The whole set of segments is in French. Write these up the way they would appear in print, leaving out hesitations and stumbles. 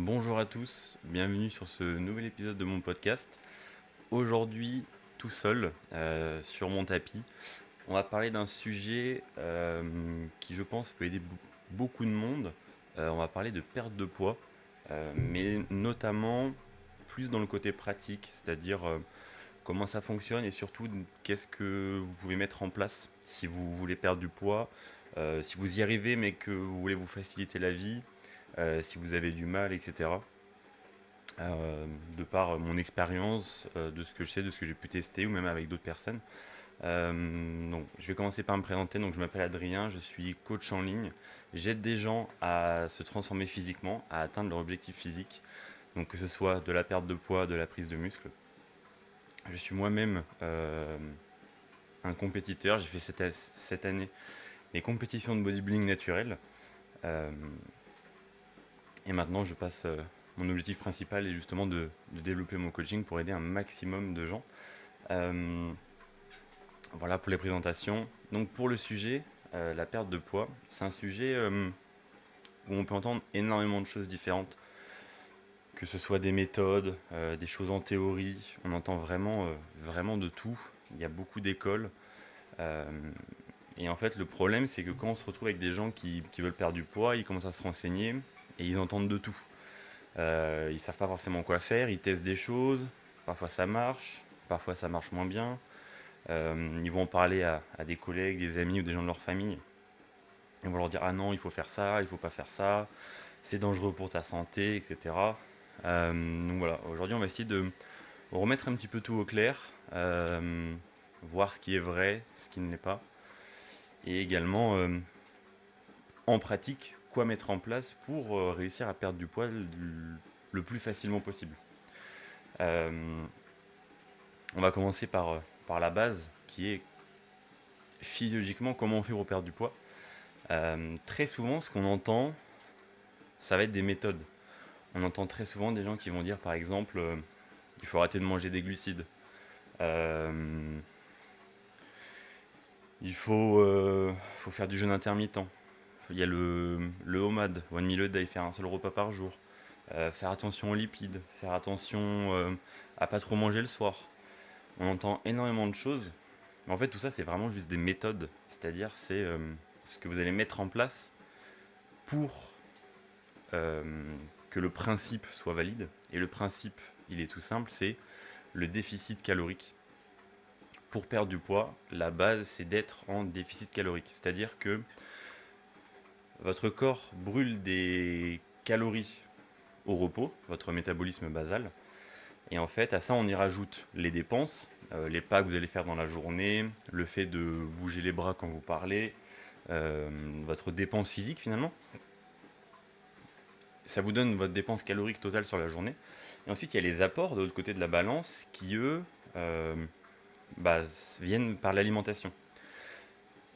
Bonjour à tous, bienvenue sur ce nouvel épisode de mon podcast. Aujourd'hui, tout seul, sur mon tapis, on va parler d'un sujet qui, je pense, peut aider beaucoup de monde. On va parler de perte de poids, mais notamment plus dans le côté pratique, c'est-à-dire comment ça fonctionne et surtout qu'est-ce que vous pouvez mettre en place si vous voulez perdre du poids, si vous y arrivez mais que vous voulez vous faciliter la vie, si vous avez du mal, etc. De par mon expérience, de ce que je sais, de ce que j'ai pu tester ou même avec d'autres personnes. Donc, je vais commencer par me présenter. Donc, je m'appelle Adrien, je suis coach en ligne. J'aide des gens à se transformer physiquement, à atteindre leur objectif physique. Donc, que ce soit de la perte de poids, de la prise de muscle. Je suis moi-même un compétiteur. J'ai fait cette année les compétitions de bodybuilding naturel. Euh, et maintenant, je passe. Mon objectif principal est justement de développer mon coaching pour aider un maximum de gens. Euh, voilà pour les présentations. Donc pour le sujet, la perte de poids, c'est un sujet où on peut entendre énormément de choses différentes, que ce soit des méthodes, des choses en théorie, on entend vraiment de tout. Il y a beaucoup d'écoles. Euh, et en fait, le problème, c'est que quand on se retrouve avec des gens qui veulent perdre du poids, ils commencent à se renseigner et ils entendent de tout. Ils savent pas forcément quoi faire, ils testent des choses, parfois ça marche moins bien. Ils vont en parler à des collègues, des amis ou des gens de leur famille. Ils vont leur dire ah non, il faut faire ça, il faut pas faire ça, c'est dangereux pour ta santé, etc. Donc voilà, aujourd'hui on va essayer de remettre un petit peu tout au clair, voir ce qui est vrai, ce qui ne l'est pas, et également en pratique quoi mettre en place pour réussir à perdre du poids le plus facilement possible. Euh, on va commencer par la base qui est physiologiquement comment on fait pour perdre du poids. Très souvent, ce qu'on entend, ça va être des méthodes. On entend très souvent des gens qui vont dire, par exemple, il faut arrêter de manger des glucides. Euh, faut faire du jeûne intermittent. Il y a le OMAD, One Meal a Day, faire un seul repas par jour. Faire attention aux lipides, faire attention à pas trop manger le soir. On entend énormément de choses. Mais en fait, tout ça, c'est vraiment juste des méthodes. C'est-à-dire, c'est ce que vous allez mettre en place pour que le principe soit valide. Et le principe, il est tout simple, c'est le déficit calorique. Pour perdre du poids, la base, c'est d'être en déficit calorique. C'est-à-dire que votre corps brûle des calories au repos, votre métabolisme basal. Et en fait, à ça, on y rajoute les dépenses, les pas que vous allez faire dans la journée, le fait de bouger les bras quand vous parlez, votre dépense physique finalement. Ça vous donne votre dépense calorique totale sur la journée. Et ensuite, il y a les apports de l'autre côté de la balance qui, eux, euh, bah, viennent par l'alimentation.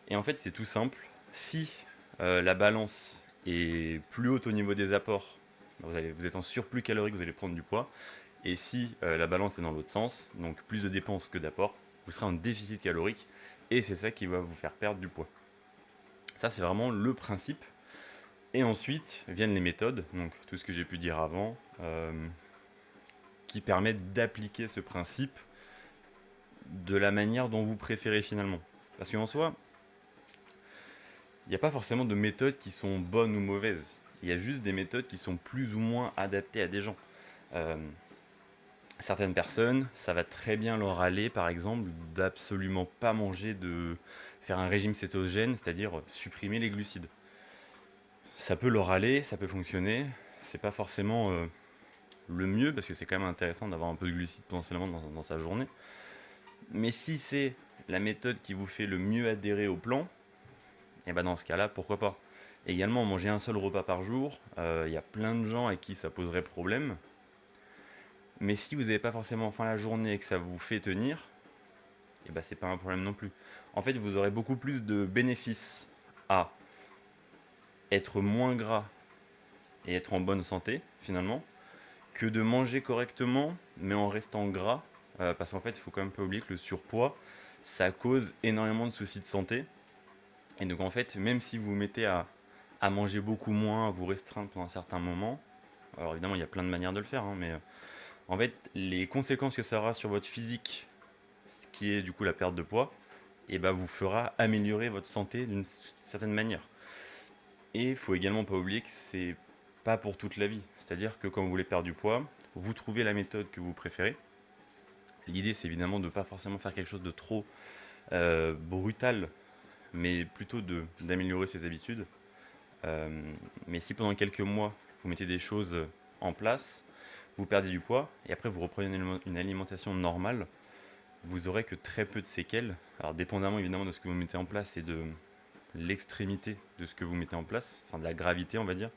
Et en fait, c'est tout simple. Si la balance est plus haute au niveau des apports, vous êtes en surplus calorique, vous allez prendre du poids. Et si la balance est dans l'autre sens, donc plus de dépenses que d'apports, vous serez en déficit calorique. Et c'est ça qui va vous faire perdre du poids. Ça, c'est vraiment le principe. Et ensuite viennent les méthodes, donc tout ce que j'ai pu dire avant, qui permettent d'appliquer ce principe de la manière dont vous préférez finalement. Parce qu'en soi, il n'y a pas forcément de méthodes qui sont bonnes ou mauvaises. Il y a juste des méthodes qui sont plus ou moins adaptées à des gens. Euh, Certaines personnes, ça va très bien leur aller, par exemple, d'absolument pas manger, de faire un régime cétogène, c'est-à-dire supprimer les glucides. Ça peut leur aller, ça peut fonctionner. C'est pas forcément le mieux parce que c'est quand même intéressant d'avoir un peu de glucides potentiellement dans sa journée. Mais si c'est la méthode qui vous fait le mieux adhérer au plan, et ben dans ce cas-là, pourquoi pas. Également, manger un seul repas par jour, il y a plein de gens à qui ça poserait problème. Mais si vous n'avez pas forcément faim la journée et que ça vous fait tenir, et ben c'est pas un problème non plus. En fait, vous aurez beaucoup plus de bénéfices à être moins gras et être en bonne santé, finalement, que de manger correctement, mais en restant gras. Parce qu'en fait, il faut quand même pas oublier que le surpoids, ça cause énormément de soucis de santé. Et donc, en fait, même si vous vous mettez à manger beaucoup moins, à vous restreindre pendant un certain moment, Alors évidemment, il y a plein de manières de le faire, hein, mais en fait, les conséquences que ça aura sur votre physique, ce qui est du coup la perte de poids, et bah, vous fera améliorer votre santé d'une certaine manière. Et il faut également pas oublier que c'est pas pour toute la vie. C'est-à-dire que quand vous voulez perdre du poids, vous trouvez la méthode que vous préférez. L'idée, c'est évidemment de ne pas forcément faire quelque chose de trop brutal, mais plutôt d'améliorer ses habitudes. Euh, mais si pendant quelques mois, vous mettez des choses en place, vous perdez du poids, et après vous reprenez une alimentation normale, vous aurez que très peu de séquelles. Alors dépendamment évidemment de ce que vous mettez en place et de l'extrémité de ce que vous mettez en place, enfin de la gravité on va dire,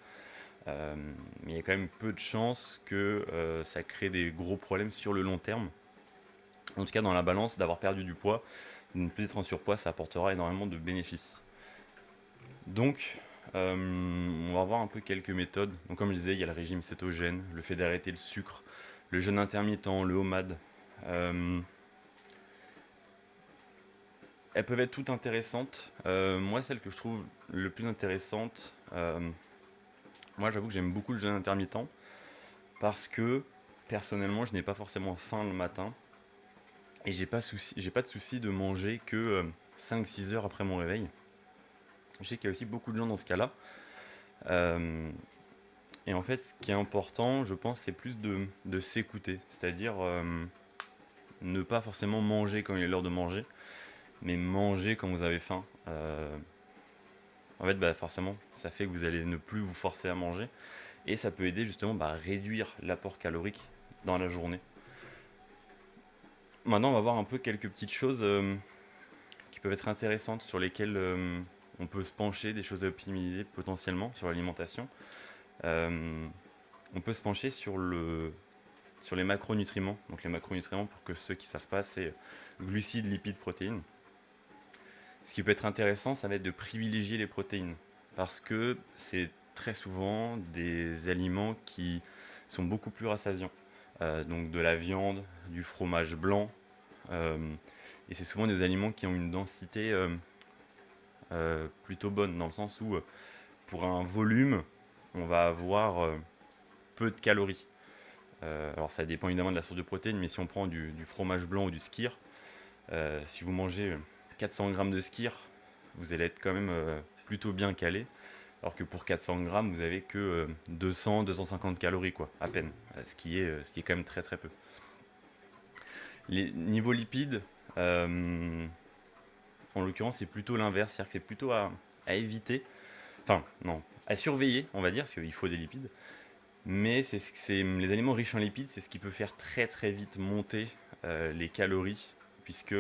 mais il y a quand même peu de chances que ça crée des gros problèmes sur le long terme. En tout cas dans la balance, d'avoir perdu du poids, peut-être en surpoids, ça apportera énormément de bénéfices. Donc on va voir un peu quelques méthodes. Donc comme je disais, il y a le régime cétogène, le fait d'arrêter le sucre, le jeûne intermittent, le OMAD. Elles peuvent être toutes intéressantes. Moi, celle que je trouve le plus intéressante, moi j'avoue que j'aime beaucoup le jeûne intermittent parce que personnellement, je n'ai pas forcément faim le matin et j'ai pas de souci de manger que 5-6 heures après mon réveil. Je sais qu'il y a aussi beaucoup de gens dans ce cas-là. Euh, et en fait, ce qui est important, je pense, c'est plus de s'écouter. C'est-à-dire ne pas forcément manger quand il est l'heure de manger, mais manger quand vous avez faim. En fait, bah, forcément, ça fait que vous allez ne plus vous forcer à manger. Et ça peut aider justement à réduire l'apport calorique dans la journée. Maintenant, on va voir un peu quelques petites choses qui peuvent être intéressantes, sur lesquelles on peut se pencher, des choses à optimiser potentiellement sur l'alimentation. Euh, on peut se pencher sur les macronutriments. Donc les macronutriments, pour que ceux qui ne savent pas, c'est glucides, lipides, protéines. Ce qui peut être intéressant, ça va être de privilégier les protéines. Parce que c'est très souvent des aliments qui sont beaucoup plus rassasiants. Donc de la viande, du fromage blanc. euh, et c'est souvent des aliments qui ont une densité plutôt bonne, dans le sens où pour un volume, on va avoir peu de calories. Alors ça dépend évidemment de la source de protéines, mais si on prend du fromage blanc ou du skyr, si vous mangez 400 grammes de skyr, vous allez être quand même plutôt bien calé. Alors que pour 400 grammes, vous avez que 200-250 calories, quoi, à peine. Ce qui est quand même très très peu. Les niveaux lipides, en l'occurrence, c'est plutôt l'inverse. C'est-à-dire que c'est plutôt à éviter. Enfin, non, à surveiller, on va dire, parce qu'il faut des lipides. Mais c'est les aliments riches en lipides, c'est ce qui peut faire très très vite monter les calories, puisque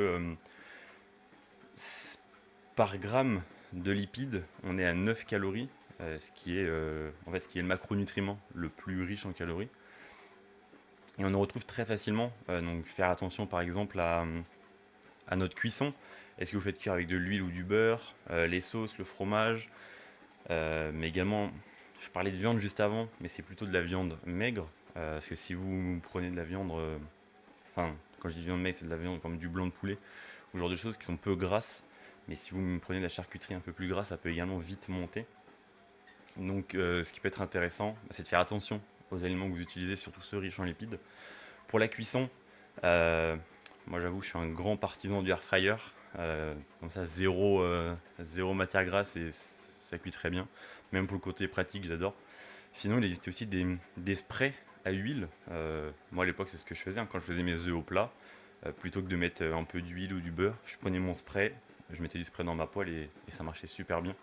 par gramme de lipides, on est à 9 calories, ce qui est le macronutriment le plus riche en calories. Et on en retrouve très facilement. Donc faire attention par exemple à notre cuisson. Est-ce que vous faites cuire avec de l'huile ou du beurre, les sauces, le fromage, mais également, je parlais de viande juste avant, mais c'est plutôt de la viande maigre. Parce que si vous prenez de la viande, enfin, quand je dis viande maigre, c'est de la viande comme du blanc de poulet, ou ce genre de choses qui sont peu grasses. Mais si vous prenez de la charcuterie un peu plus grasse, ça peut également vite monter. Donc ce qui peut être intéressant, c'est de faire attention aux aliments que vous utilisez, surtout ceux riches en lipides. Pour la cuisson, euh, moi j'avoue je suis un grand partisan du air fryer. Comme ça, zéro matière grasse et ça cuit très bien. Même pour le côté pratique, j'adore. Sinon, il existe aussi des sprays à huile. Moi à l'époque, c'est ce que je faisais quand je faisais mes œufs au plat. Plutôt que de mettre un peu d'huile ou du beurre, je prenais mon spray, je mettais du spray dans ma poêle et ça marchait super bien.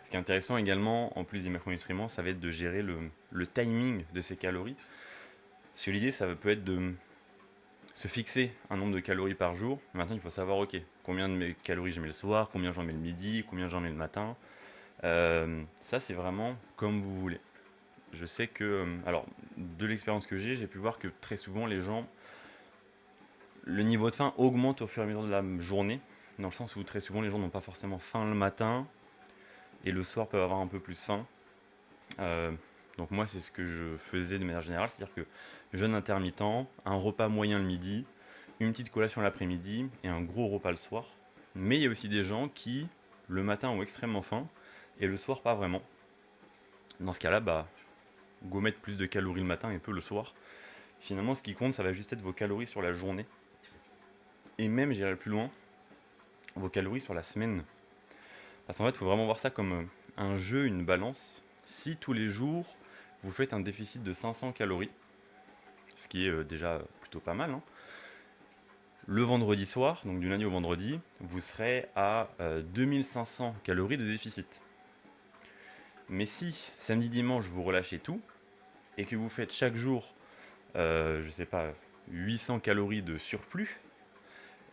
Ce qui est intéressant également, en plus des macronutriments, ça va être de gérer le timing de ces calories. Parce que l'idée, ça peut être de se fixer un nombre de calories par jour. Maintenant, il faut savoir, ok, combien de calories je mets le soir, combien j'en mets le midi, combien j'en mets le matin. Ça, c'est vraiment comme vous voulez. Je sais que, alors, de l'expérience que j'ai pu voir que très souvent, les gens, le niveau de faim augmente au fur et à mesure de la journée, dans le sens où très souvent, les gens n'ont pas forcément faim le matin, et le soir peuvent avoir un peu plus faim. Euh, donc moi, c'est ce que je faisais de manière générale, c'est-à-dire que jeûne intermittent, un repas moyen le midi, une petite collation l'après-midi et un gros repas le soir. Mais il y a aussi des gens qui, le matin, ont extrêmement faim et le soir, pas vraiment. Dans ce cas-là, bah, go mettre plus de calories le matin et peu le soir. Finalement, ce qui compte, ça va juste être vos calories sur la journée. Et même, j'irai plus loin, vos calories sur la semaine. Parce qu'en fait, il faut vraiment voir ça comme un jeu, une balance. Si tous les jours, vous faites un déficit de 500 calories, ce qui est déjà plutôt pas mal, hein, le vendredi soir, donc du lundi au vendredi, vous serez à 2500 calories de déficit. Mais si samedi dimanche vous relâchez tout et que vous faites chaque jour, je sais pas, 800 calories de surplus,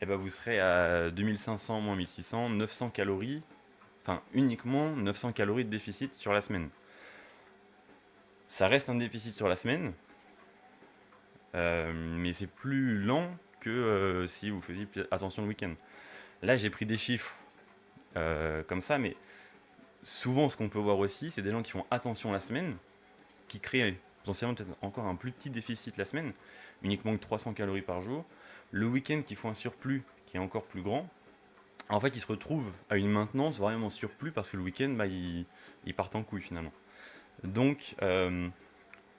et ben vous serez à 2500 moins 1600, 900 calories, enfin uniquement 900 calories de déficit sur la semaine. Ça reste un déficit sur la semaine, mais c'est plus lent que si vous faisiez attention le week-end. Là, j'ai pris des chiffres comme ça, mais souvent, ce qu'on peut voir aussi, c'est des gens qui font attention la semaine, qui créent potentiellement peut-être encore un plus petit déficit la semaine, uniquement que 300 calories par jour. Le week-end, qui font un surplus qui est encore plus grand. En fait, ils se retrouvent à une maintenance vraiment en surplus parce que le week-end, ils partent en couille finalement. Donc,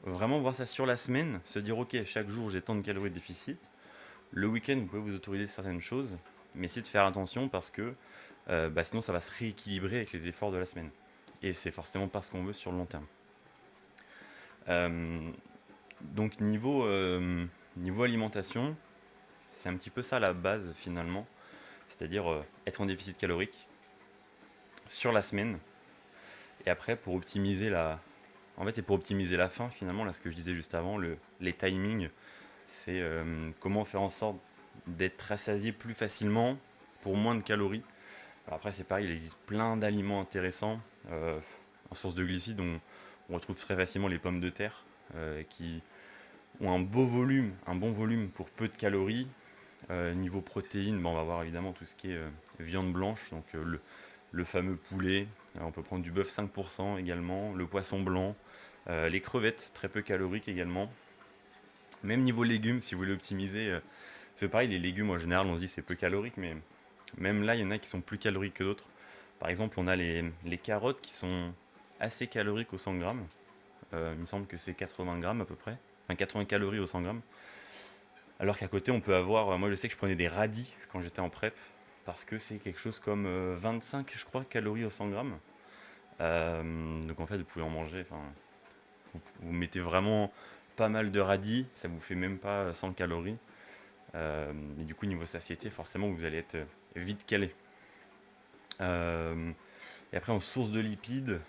vraiment voir ça sur la semaine, se dire ok, chaque jour j'ai tant de calories de déficit. Le week-end, vous pouvez vous autoriser certaines choses, mais essayez de faire attention parce que sinon ça va se rééquilibrer avec les efforts de la semaine. Et c'est forcément pas ce qu'on veut sur le long terme. Donc niveau alimentation, c'est un petit peu ça la base finalement, c'est-à-dire être en déficit calorique sur la semaine. Et après pour optimiser en fait c'est pour optimiser la faim finalement, là ce que je disais juste avant, les timings, c'est comment faire en sorte d'être rassasié plus facilement pour moins de calories. Alors après c'est pareil, il existe plein d'aliments intéressants en source de glucides. On retrouve très facilement les pommes de terre qui ont un bon volume pour peu de calories. Niveau protéines, on va voir évidemment tout ce qui est viande blanche, donc le fameux poulet. On peut prendre du bœuf 5% également, le poisson blanc, les crevettes, très peu caloriques également. Même niveau légumes, si vous voulez optimiser, c'est pareil, les légumes en général, on se dit c'est peu calorique, mais même là, il y en a qui sont plus caloriques que d'autres. Par exemple, on a les carottes qui sont assez caloriques au 100 grammes. Il me semble que c'est 80 grammes à peu près. Enfin, 80 calories au 100 grammes. Alors qu'à côté, on peut avoir. Moi, je sais que je prenais des radis quand j'étais en prep. Parce que c'est quelque chose comme 25, je crois, calories au 100 grammes. Donc en fait, vous pouvez en manger. Enfin, vous mettez vraiment pas mal de radis. Ça vous fait même pas 100 calories. Et du coup, niveau satiété, forcément, vous allez être vite calé. Et après, en source de lipides,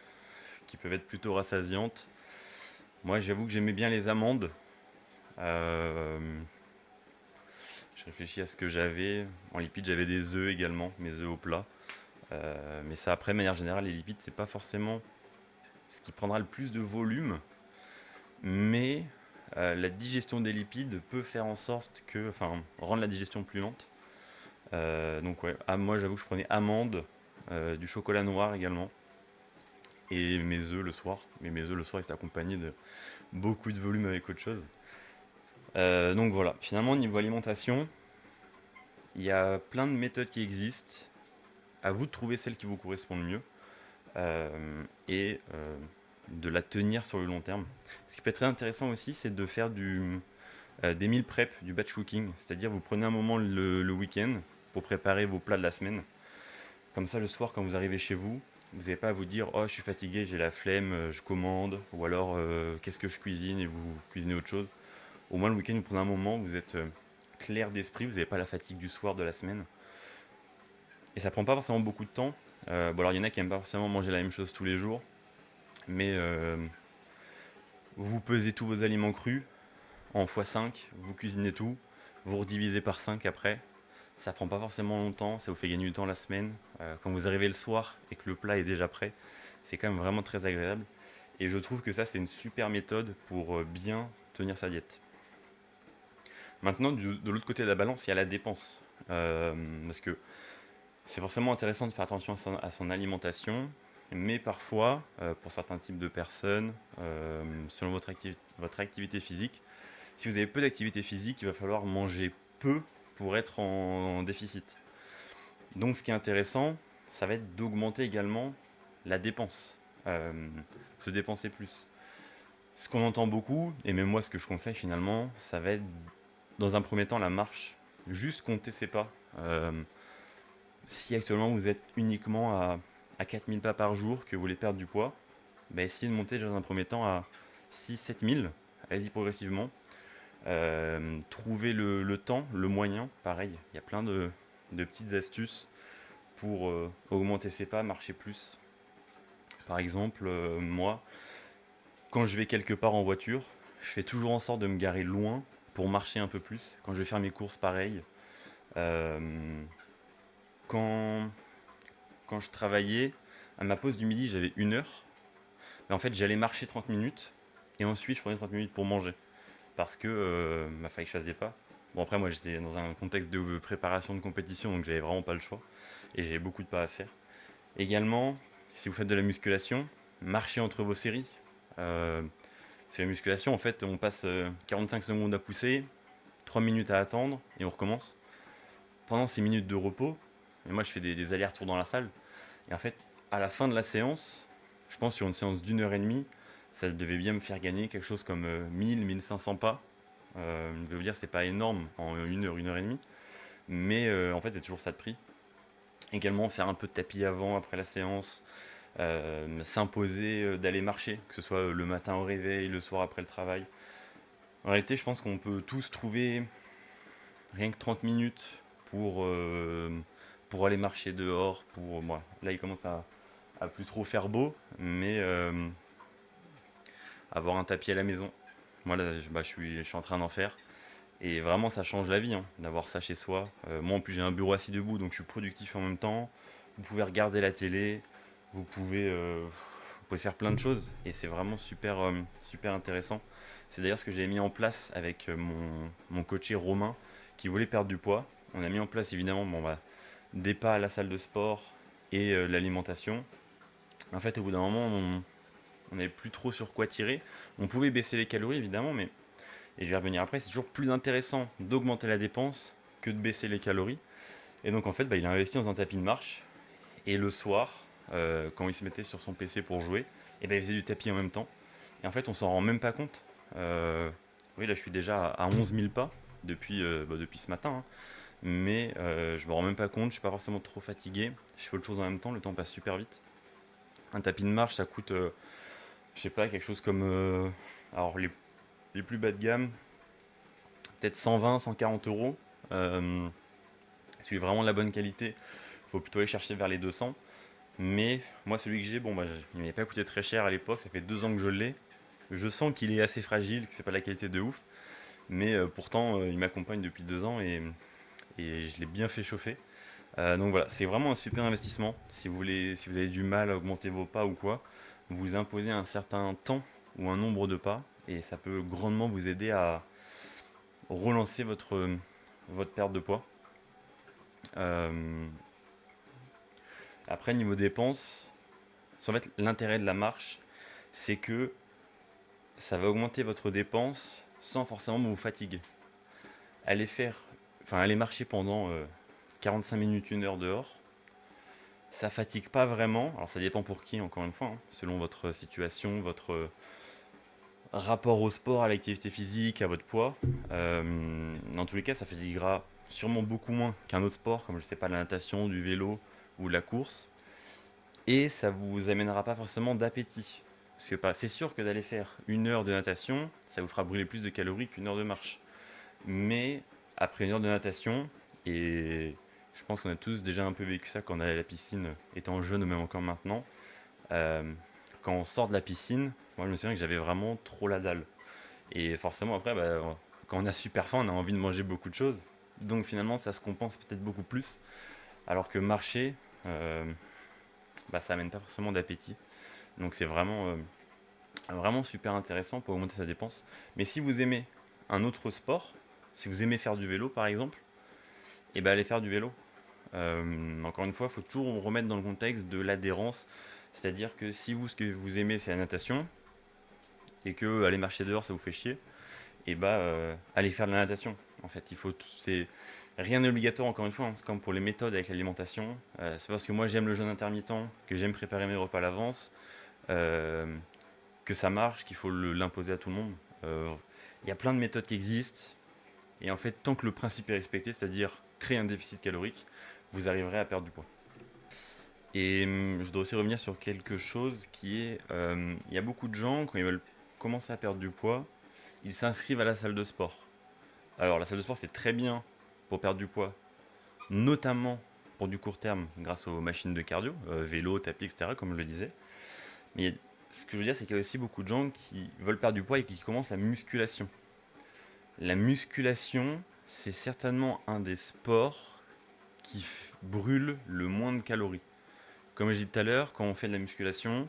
qui peuvent être plutôt rassasiantes, moi, j'avoue que j'aimais bien les amandes. Euh, je réfléchis à ce que j'avais. En lipides, j'avais des œufs également, mes œufs au plat. Mais ça, après, de manière générale, les lipides, c'est pas forcément ce qui prendra le plus de volume. Mais la digestion des lipides peut faire en sorte que. Enfin, rendre la digestion plus lente. Donc, ouais, moi, j'avoue que je prenais amandes, du chocolat noir également. Et mes œufs le soir. Mais mes œufs le soir, ils étaient accompagnés de beaucoup de volume avec autre chose. Donc voilà, finalement, niveau alimentation, il y a plein de méthodes qui existent. À vous de trouver celle qui vous correspond le mieux et de la tenir sur le long terme. Ce qui peut être très intéressant aussi, c'est de faire des meal prep, du batch cooking. C'est-à-dire, vous prenez un moment le week-end pour préparer vos plats de la semaine. Comme ça, le soir, quand vous arrivez chez vous, vous n'avez pas à vous dire oh, je suis fatigué, j'ai la flemme, je commande, ou alors qu'est-ce que je cuisine et vous cuisinez autre chose. Au moins, le week-end, vous prenez un moment, vous êtes clair d'esprit, vous n'avez pas la fatigue du soir de la semaine. Et ça prend pas forcément beaucoup de temps. Bon, alors il y en a qui n'aiment pas forcément manger la même chose tous les jours, mais vous pesez tous vos aliments crus en x5, vous cuisinez tout, vous redivisez par 5 après. Ça prend pas forcément longtemps, ça vous fait gagner du temps la semaine. Quand vous arrivez le soir et que le plat est déjà prêt, c'est quand même vraiment très agréable. Et je trouve que ça, c'est une super méthode pour bien tenir sa diète. Maintenant, de l'autre côté de la balance, il y a la dépense. Parce que c'est forcément intéressant de faire attention à son alimentation, mais parfois, pour certains types de personnes, selon votre activité physique, si vous avez peu d'activité physique, il va falloir manger peu pour être en déficit. Donc ce qui est intéressant, ça va être d'augmenter également la dépense, se dépenser plus. Ce qu'on entend beaucoup, et même moi ce que je conseille finalement, ça va être dans un premier temps la marche. Juste compter ses pas. Si actuellement vous êtes uniquement à 4000 pas par jour, que vous voulez perdre du poids, bah essayez de monter dans un premier temps à 6 000 à 7 000. Allez-y progressivement. Trouvez le temps, le moyen. Pareil, il y a plein de petites astuces pour augmenter ses pas, marcher plus. Par exemple, moi, quand je vais quelque part en voiture, je fais toujours en sorte de me garer loin pour marcher un peu plus. Quand je vais faire mes courses, pareil. Euh, quand, quand je travaillais, à ma pause du midi, j'avais 1 heure. Mais en fait, j'allais marcher 30 minutes et ensuite je prenais 30 minutes pour manger. Parce que fallait que je fasse des pas. Bon, après, moi j'étais dans un contexte de préparation de compétition, donc j'avais vraiment pas le choix. Et j'avais beaucoup de pas à faire. Également, si vous faites de la musculation, marchez entre vos séries. Euh, C'est la musculation, en fait, on passe 45 secondes à pousser, 3 minutes à attendre et on recommence. Pendant ces minutes de repos, et moi je fais des allers-retours dans la salle, et en fait, à la fin de la séance, je pense sur une séance d'1 heure et demie, ça devait bien me faire gagner quelque chose comme 1000-1500 pas. Je veux dire, c'est pas énorme en 1 heure et demie, mais en fait, c'est toujours ça de prix. Également, faire un peu de tapis avant, après la séance, s'imposer d'aller marcher, que ce soit le matin au réveil, le soir après le travail. En réalité, je pense qu'on peut tous trouver rien que 30 minutes pour aller marcher dehors. Moi, là, il commence à plus trop faire beau, mais avoir un tapis à la maison. Moi, là, je suis en train d'en faire. Et vraiment, ça change la vie, hein, d'avoir ça chez soi. Moi, en plus, j'ai un bureau assis debout, donc je suis productif en même temps. Vous pouvez regarder la télé, vous pouvez faire plein de choses. Et c'est vraiment super, super intéressant. C'est d'ailleurs ce que j'ai mis en place avec mon coaché Romain, qui voulait perdre du poids. On a mis en place, évidemment, des pas à la salle de sport et l'alimentation. En fait, au bout d'un moment, on n'avait plus trop sur quoi tirer. On pouvait baisser les calories, évidemment, mais et je vais y revenir après, c'est toujours plus intéressant d'augmenter la dépense que de baisser les calories. Et donc en fait, il a investi dans un tapis de marche. Et le soir, quand il se mettait sur son PC pour jouer, il faisait du tapis en même temps. Et en fait, on s'en rend même pas compte. Oui, là, je suis déjà à 11 000 pas depuis ce matin, hein. Mais je me rends même pas compte, je suis pas forcément trop fatigué. Je fais autre chose en même temps, le temps passe super vite. Un tapis de marche, ça coûte, je sais pas, quelque chose comme... alors, les plus bas de gamme, peut-être 120, 140 euros. Celui vraiment de la bonne qualité, il faut plutôt aller chercher vers les 200. Mais moi, celui que j'ai, il m'avait pas coûté très cher à l'époque, ça fait 2 ans que je l'ai. Je sens qu'il est assez fragile, que c'est pas de la qualité de ouf. Mais pourtant, il m'accompagne depuis 2 ans et je l'ai bien fait chauffer. Donc voilà, c'est vraiment un super investissement. Si vous avez du mal à augmenter vos pas ou quoi, vous imposez un certain temps ou un nombre de pas et ça peut grandement vous aider à relancer votre perte de poids. Euh, Après, niveau dépenses, en fait, l'intérêt de la marche, c'est que ça va augmenter votre dépense sans forcément vous fatiguer. Allez faire, allez marcher pendant 45 minutes, 1 heure dehors, ça fatigue pas vraiment. Alors ça dépend pour qui, encore une fois, hein, selon votre situation, votre rapport au sport, à l'activité physique, à votre poids. Dans tous les cas, ça fatiguera sûrement beaucoup moins qu'un autre sport, comme je sais pas, la natation, du vélo ou de la course. Et ça vous amènera pas forcément d'appétit. Parce que c'est sûr que d'aller faire 1 heure de natation, ça vous fera brûler plus de calories qu'1 heure de marche. Mais après 1 heure de natation, et je pense qu'on a tous déjà un peu vécu ça quand on allait à la piscine, étant jeune ou même encore maintenant, euh, quand on sort de la piscine, moi je me souviens que j'avais vraiment trop la dalle. Et forcément après, quand on a super faim, on a envie de manger beaucoup de choses. Donc finalement ça se compense peut-être beaucoup plus. Alors que marcher, ça amène pas forcément d'appétit. Donc c'est vraiment super intéressant pour augmenter sa dépense. Mais si vous aimez un autre sport, si vous aimez faire du vélo par exemple, allez faire du vélo. Encore une fois, il faut toujours remettre dans le contexte de l'adhérence. C'est-à-dire que si vous, ce que vous aimez, c'est la natation, et que aller marcher dehors, ça vous fait chier, allez faire de la natation. En fait, rien n'est obligatoire, encore une fois, hein. C'est comme pour les méthodes avec l'alimentation. C'est parce que moi j'aime le jeûne intermittent, que j'aime préparer mes repas à l'avance. Euh, que ça marche, qu'il faut l'imposer à tout le monde. Il y a plein de méthodes qui existent. Et en fait, tant que le principe est respecté, c'est-à-dire créer un déficit calorique, vous arriverez à perdre du poids. Et je dois aussi revenir sur quelque chose qui est, il y a beaucoup de gens, quand ils veulent commencer à perdre du poids, ils s'inscrivent à la salle de sport. Alors la salle de sport, c'est très bien pour perdre du poids, notamment pour du court terme, grâce aux machines de cardio, vélo, tapis, etc., comme je le disais. Mais ce que je veux dire, c'est qu'il y a aussi beaucoup de gens qui veulent perdre du poids et qui commencent la musculation. La musculation, c'est certainement un des sports qui brûle le moins de calories. Comme je disais tout à l'heure, quand on fait de la musculation,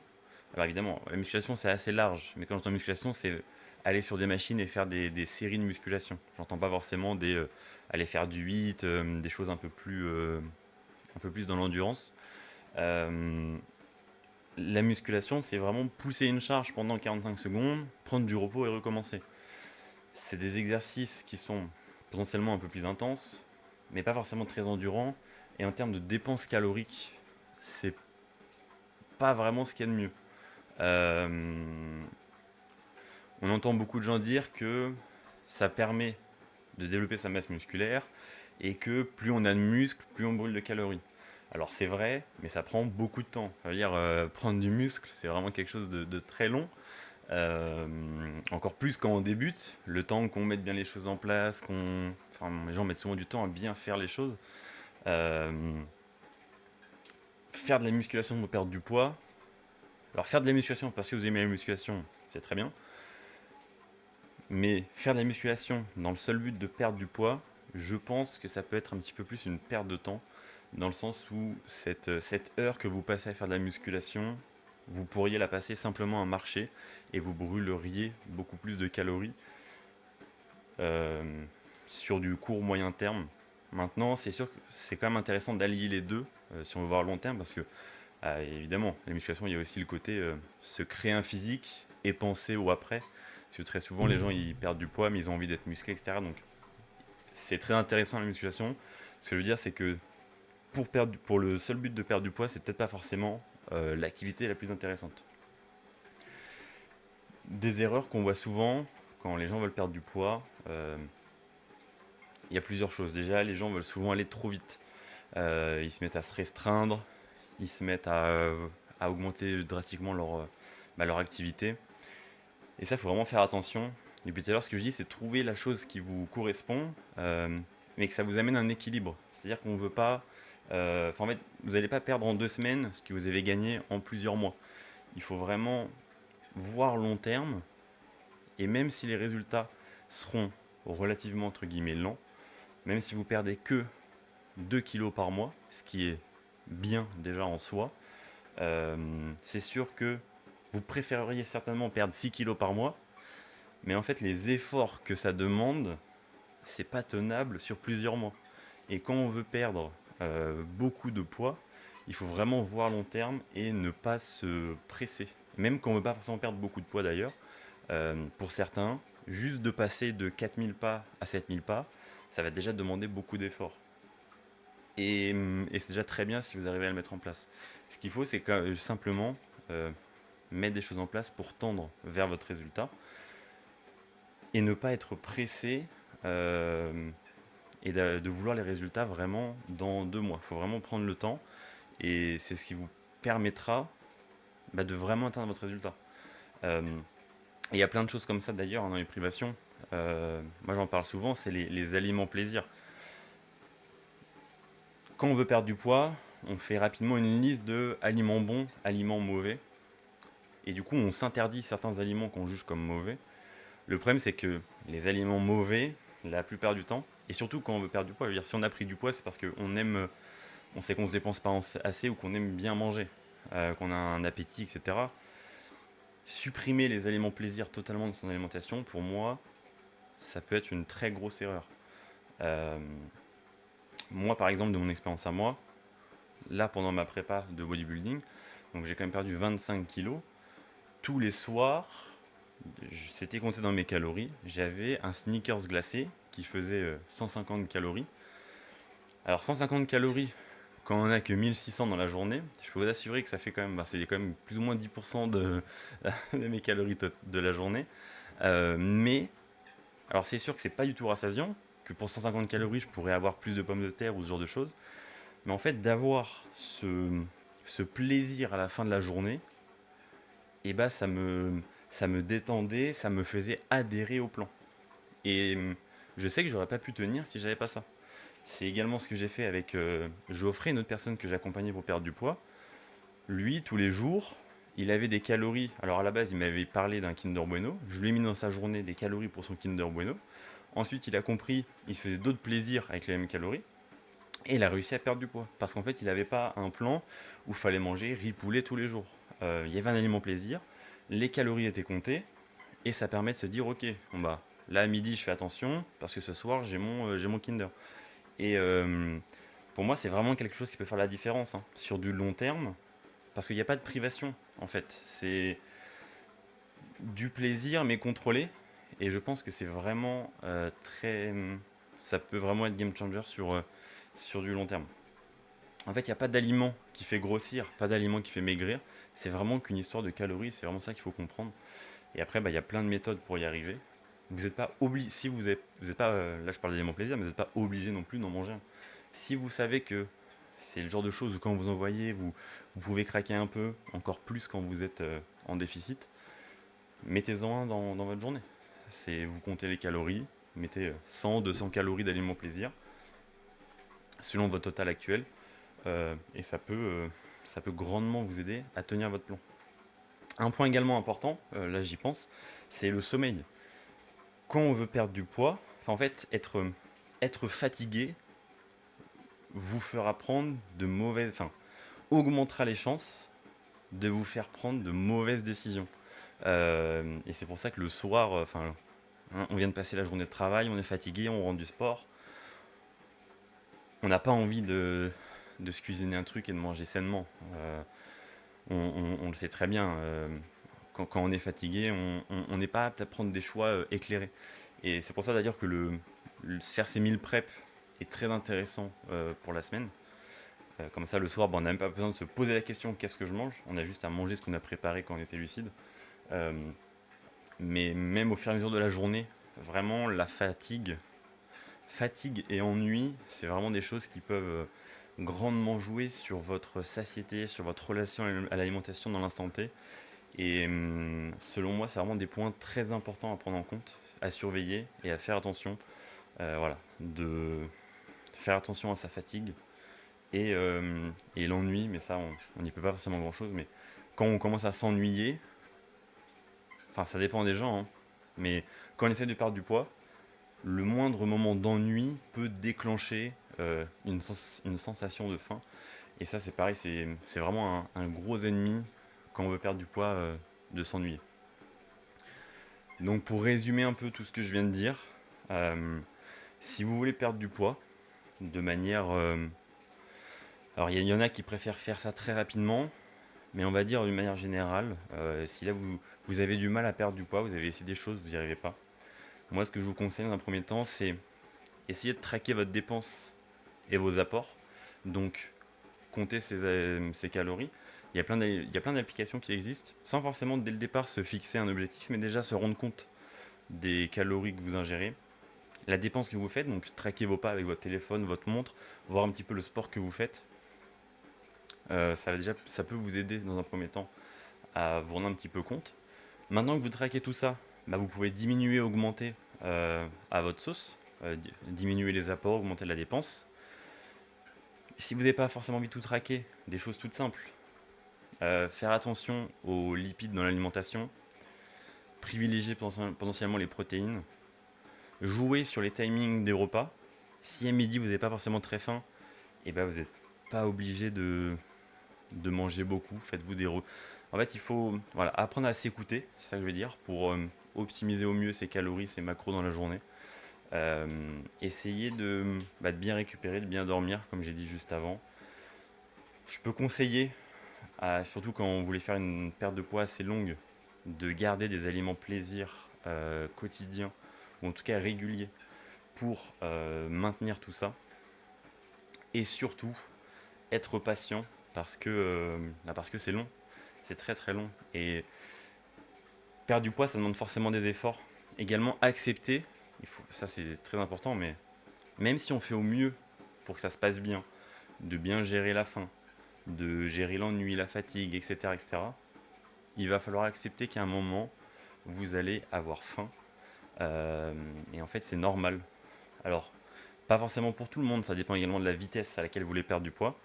alors évidemment, la musculation c'est assez large, mais quand je dis musculation, c'est aller sur des machines et faire des séries de musculation. J'entends pas forcément aller faire du 8, des choses un peu plus dans l'endurance. Euh, la musculation, c'est vraiment pousser une charge pendant 45 secondes, prendre du repos et recommencer. C'est des exercices qui sont potentiellement un peu plus intenses, mais pas forcément très endurants. Et en termes de dépenses caloriques, c'est pas vraiment ce qu'il y a de mieux. Euh, on entend beaucoup de gens dire que ça permet de développer sa masse musculaire et que plus on a de muscles, plus on brûle de calories. Alors c'est vrai, mais ça prend beaucoup de temps. Ça veut dire prendre du muscle, c'est vraiment quelque chose de très long. Euh, Encore plus quand on débute, le temps qu'on mette bien les choses en place, enfin, les gens mettent souvent du temps à bien faire les choses. Euh, Faire de la musculation pour perdre du poids. Alors faire de la musculation parce que vous aimez la musculation, c'est très bien. Mais faire de la musculation dans le seul but de perdre du poids, je pense que ça peut être un petit peu plus une perte de temps, dans le sens où cette heure que vous passez à faire de la musculation, vous pourriez la passer simplement à marcher et vous brûleriez beaucoup plus de calories euh, sur du court moyen terme. Maintenant, c'est sûr que c'est quand même intéressant d'allier les deux si on veut voir long terme parce que évidemment, la musculation, il y a aussi le côté se créer un physique et penser au après. Parce que très souvent, les gens ils perdent du poids, mais ils ont envie d'être musclés, etc. Donc, c'est très intéressant la musculation. Ce que je veux dire, c'est que pour le seul but de perdre du poids, c'est peut-être pas forcément l'activité la plus intéressante. Des erreurs qu'on voit souvent quand les gens veulent perdre du poids, il y a plusieurs choses. Déjà, les gens veulent souvent aller trop vite. Ils se mettent à se restreindre, ils se mettent à augmenter drastiquement leur activité. Et ça, il faut vraiment faire attention. Depuis tout à l'heure, ce que je dis, c'est trouver la chose qui vous correspond, mais que ça vous amène un équilibre. C'est-à-dire qu'on ne veut pas... en fait, vous n'allez pas perdre en 2 semaines ce que vous avez gagné en plusieurs mois. Il faut vraiment voir long terme, et même si les résultats seront relativement, entre guillemets, lents, même si vous perdez que 2 kilos par mois, ce qui est bien déjà en soi, c'est sûr que vous préféreriez certainement perdre 6 kilos par mois, mais en fait les efforts que ça demande, c'est pas tenable sur plusieurs mois. Et quand on veut perdre beaucoup de poids, il faut vraiment voir long terme et ne pas se presser. Même quand on ne veut pas forcément perdre beaucoup de poids d'ailleurs, pour certains, juste de passer de 4000 pas à 7000 pas, ça va déjà demander beaucoup d'efforts. Et c'est déjà très bien si vous arrivez à le mettre en place. Ce qu'il faut, c'est simplement mettre des choses en place pour tendre vers votre résultat et ne pas être pressé et de vouloir les résultats vraiment dans 2 mois. Il faut vraiment prendre le temps et c'est ce qui vous permettra de vraiment atteindre votre résultat. Euh, Il y a plein de choses comme ça d'ailleurs dans les privations. Moi j'en parle souvent, c'est les aliments plaisir. Quand on veut perdre du poids, on fait rapidement une liste de aliments bons, aliments mauvais. Et du coup, on s'interdit certains aliments qu'on juge comme mauvais. Le problème, c'est que les aliments mauvais, la plupart du temps, et surtout quand on veut perdre du poids, je veux dire, si on a pris du poids, c'est parce qu'on aime, on sait qu'on se dépense pas assez ou qu'on aime bien manger, qu'on a un appétit, etc. Supprimer les aliments plaisir totalement de son alimentation, pour moi, ça peut être une très grosse erreur. Euh, Moi, par exemple, de mon expérience à moi, là, pendant ma prépa de bodybuilding, donc j'ai quand même perdu 25 kilos. Tous les soirs, c'était compté dans mes calories, j'avais un sneakers glacé qui faisait 150 calories. Alors 150 calories quand on n'a que 1600 dans la journée, je peux vous assurer que ça fait quand même, c'est quand même plus ou moins 10% de mes calories de la journée. Mais, alors c'est sûr que c'est pas du tout rassasiant, que pour 150 calories, je pourrais avoir plus de pommes de terre ou ce genre de choses. Mais en fait, d'avoir ce plaisir à la fin de la journée, et bah ça me détendait, ça me faisait adhérer au plan. Et je sais que j'aurais pas pu tenir si j'avais pas ça. C'est également ce que j'ai fait avec Geoffrey, une autre personne que j'accompagnais pour perdre du poids. Lui, tous les jours, il avait des calories. Alors à la base, il m'avait parlé d'un Kinder Bueno. Je lui ai mis dans sa journée des calories pour son Kinder Bueno. Ensuite, il a compris, il se faisait d'autres plaisirs avec les mêmes calories. Et il a réussi à perdre du poids. Parce qu'en fait, il n'avait pas un plan où il fallait manger riz poulet tous les jours. Il y avait un aliment plaisir, les calories étaient comptées, et ça permet de se dire, ok, bon bah, là à midi, je fais attention, parce que ce soir, j'ai mon Kinder. Et pour moi, c'est vraiment quelque chose qui peut faire la différence, hein, sur du long terme, parce qu'il n'y a pas de privation, en fait. C'est du plaisir, mais contrôlé. Et je pense que c'est vraiment très. Ça peut vraiment être game changer sur du long terme. En fait, il n'y a pas d'aliment qui fait grossir, pas d'aliment qui fait maigrir. C'est vraiment qu'une histoire de calories, c'est vraiment ça qu'il faut comprendre. Et après, bah, il y a plein de méthodes pour y arriver. Vous n'êtes pas obligé, si vous êtes pas, là je parle d'aliments plaisir, mais vous n'êtes pas obligé non plus d'en manger un. Si vous savez que c'est le genre de choses où quand vous en voyez, vous pouvez craquer un peu, encore plus quand vous êtes en déficit, mettez-en un dans votre journée. C'est vous comptez les calories, mettez 100, 200 calories d'aliments plaisir, selon votre total actuel, et ça peut grandement vous aider à tenir votre plan. Un point également important, là j'y pense, c'est le sommeil. Quand on veut perdre du poids, en fait, être fatigué vous fera prendre de mauvaises, augmentera les chances de vous faire prendre de mauvaises décisions. Et c'est pour ça que le soir, on vient de passer la journée de travail, on est fatigué, on rentre du sport, on n'a pas envie de se cuisiner un truc et de manger sainement. On le sait très bien. Quand on est fatigué, on n'est pas apte à prendre des choix éclairés. Et c'est pour ça d'ailleurs que faire ses meal prep est très intéressant pour la semaine. Comme ça, le soir, on n'a même pas besoin de se poser la question qu'est-ce que je mange. On a juste à manger ce qu'on a préparé quand on était lucide. Euh, mais même au fur et à mesure de la journée, vraiment la fatigue et ennui, c'est vraiment des choses qui peuvent grandement jouer sur votre satiété, sur votre relation à l'alimentation dans l'instant T. Et selon moi, c'est vraiment des points très importants à prendre en compte, à surveiller et à faire attention. Voilà, de faire attention à sa fatigue et l'ennui, mais ça, on n'y peut pas forcément grand-chose. Mais quand on commence à s'ennuyer, enfin, ça dépend des gens, hein, mais quand on essaie de perdre du poids, le moindre moment d'ennui peut déclencher une sensation de faim. Et ça, c'est pareil, c'est vraiment un gros ennemi quand on veut perdre du poids, de s'ennuyer. Donc pour résumer un peu tout ce que je viens de dire, euh, si vous voulez perdre du poids de manière... alors il y en a qui préfèrent faire ça très rapidement, mais on va dire d'une manière générale, si là vous avez du mal à perdre du poids, vous avez essayé des choses, vous n'y arrivez pas. Moi ce que je vous conseille dans un premier temps, c'est essayer de traquer votre dépense et vos apports. Donc compter ses calories. Il y a plein d'applications qui existent, sans forcément dès le départ se fixer un objectif, mais déjà se rendre compte des calories que vous ingérez, la dépense que vous faites, donc traquer vos pas avec votre téléphone, votre montre, voir un petit peu le sport que vous faites. Ça peut vous aider dans un premier temps à vous rendre un petit peu compte. Maintenant que vous traquez tout ça, bah, vous pouvez diminuer, augmenter à votre sauce, diminuer les apports, augmenter la dépense. Si vous n'avez pas forcément envie de tout traquer, des choses toutes simples, faire attention aux lipides dans l'alimentation, privilégier potentiellement les protéines, jouer sur les timings des repas. Si à midi vous n'avez pas forcément très faim, et ben vous n'êtes pas obligé de manger beaucoup. Faites-vous des En fait, il faut voilà, apprendre à s'écouter, c'est ça que je veux dire, pour optimiser au mieux ses calories, ses macros dans la journée. Essayer de bien récupérer, de bien dormir, comme j'ai dit juste avant. Je peux conseiller, surtout quand vous voulez faire une perte de poids assez longue, de garder des aliments plaisir quotidiens, ou en tout cas réguliers, pour maintenir tout ça. Et surtout, être patient parce que c'est long, c'est très très long. Et perdre du poids, ça demande forcément des efforts. Également accepter, ça c'est très important, mais même si on fait au mieux pour que ça se passe bien, de bien gérer la faim, de gérer l'ennui, la fatigue, etc., etc., il va falloir accepter qu'à un moment, vous allez avoir faim. Et en fait, c'est normal. Alors, pas forcément pour tout le monde, ça dépend également de la vitesse à laquelle vous voulez perdre du poids.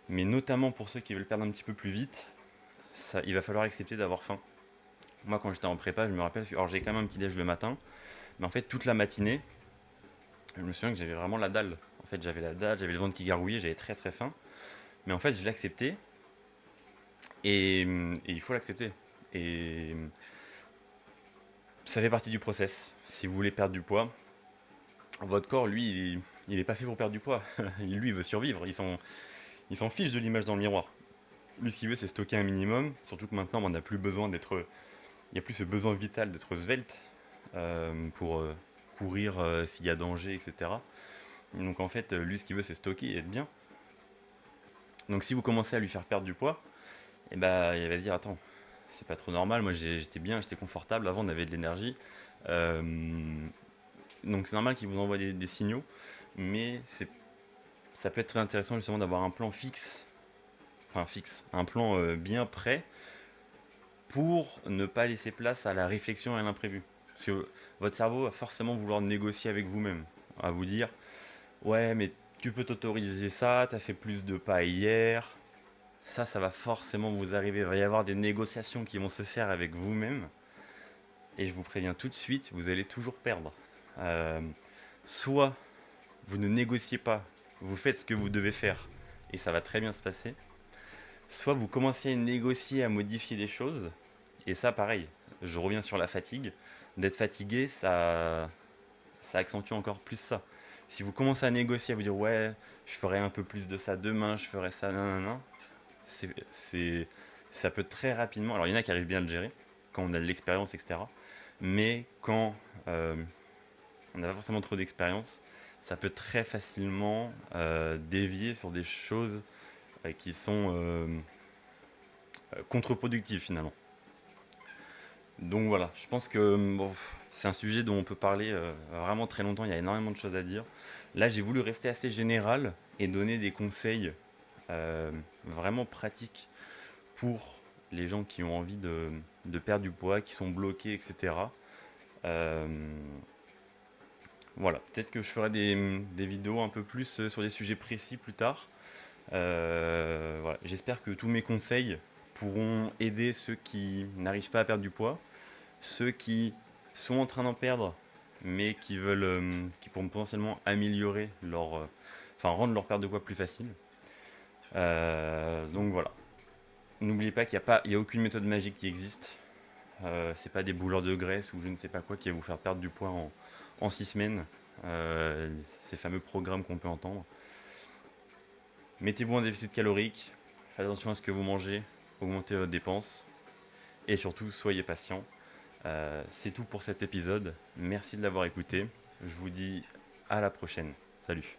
Mais notamment pour ceux qui veulent perdre un petit peu plus vite, il va falloir accepter d'avoir faim. Moi, quand j'étais en prépa, je me rappelle, alors j'ai quand même un petit déj le matin, mais en fait, toute la matinée, je me souviens que j'avais vraiment la dalle. En fait, j'avais la dalle, j'avais le ventre qui gargouillait, j'avais très très faim. Mais en fait, je l'ai accepté et il faut l'accepter. Et ça fait partie du process. Si vous voulez perdre du poids, votre corps, lui, il n'est pas fait pour perdre du poids. Lui, il veut survivre. Il s'en fiche de l'image dans le miroir. Lui, ce qu'il veut, c'est stocker un minimum. Surtout que maintenant, on n'a plus besoin d'être. Il n'y a plus ce besoin vital d'être svelte pour courir s'il y a danger, etc. Donc en fait, lui, ce qu'il veut, c'est stocker et être bien. Donc si vous commencez à lui faire perdre du poids, et bah, il va se dire attends, c'est pas trop normal. Moi, j'étais bien, j'étais confortable. Avant, on avait de l'énergie. Euh, donc c'est normal qu'il vous envoie des signaux, mais ça peut être très intéressant justement d'avoir un plan fixe, un plan bien prêt pour ne pas laisser place à la réflexion et à l'imprévu. Parce que votre cerveau va forcément vouloir négocier avec vous-même, à vous dire ouais, mais tu peux t'autoriser ça, t'as fait plus de pas hier. Ça va forcément vous arriver. Il va y avoir des négociations qui vont se faire avec vous-même. Et je vous préviens tout de suite, vous allez toujours perdre. Euh, Soit vous ne négociez pas, vous faites ce que vous devez faire et ça va très bien se passer. Soit vous commencez à négocier, à modifier des choses. Et ça, pareil, je reviens sur la fatigue. D'être fatigué, ça accentue encore plus ça. Si vous commencez à négocier, à vous dire ouais, je ferai un peu plus de ça demain, je ferai ça, non, non, non, ça peut très rapidement. Alors il y en a qui arrivent bien à le gérer quand on a de l'expérience, etc. Mais quand on n'a pas forcément trop d'expérience, ça peut très facilement dévier sur des choses qui sont contre-productives finalement. Donc voilà, je pense que bon, c'est un sujet dont on peut parler vraiment très longtemps, il y a énormément de choses à dire. Là, j'ai voulu rester assez général et donner des conseils vraiment pratiques pour les gens qui ont envie de perdre du poids, qui sont bloqués, etc. Euh, voilà, peut-être que je ferai des vidéos un peu plus sur des sujets précis plus tard. Voilà. J'espère que tous mes conseils pourront aider ceux qui n'arrivent pas à perdre du poids, ceux qui sont en train d'en perdre, mais qui pourront potentiellement améliorer rendre leur perte de poids plus facile. Donc voilà. N'oubliez pas il y a aucune méthode magique qui existe. C'est pas des bouleurs de graisse ou je ne sais pas quoi qui va vous faire perdre du poids en 6 semaines. Ces fameux programmes qu'on peut entendre. Mettez-vous en déficit calorique, faites attention à ce que vous mangez, augmentez votre dépense et surtout soyez patient. C'est tout pour cet épisode. Merci de l'avoir écouté. Je vous dis à la prochaine. Salut.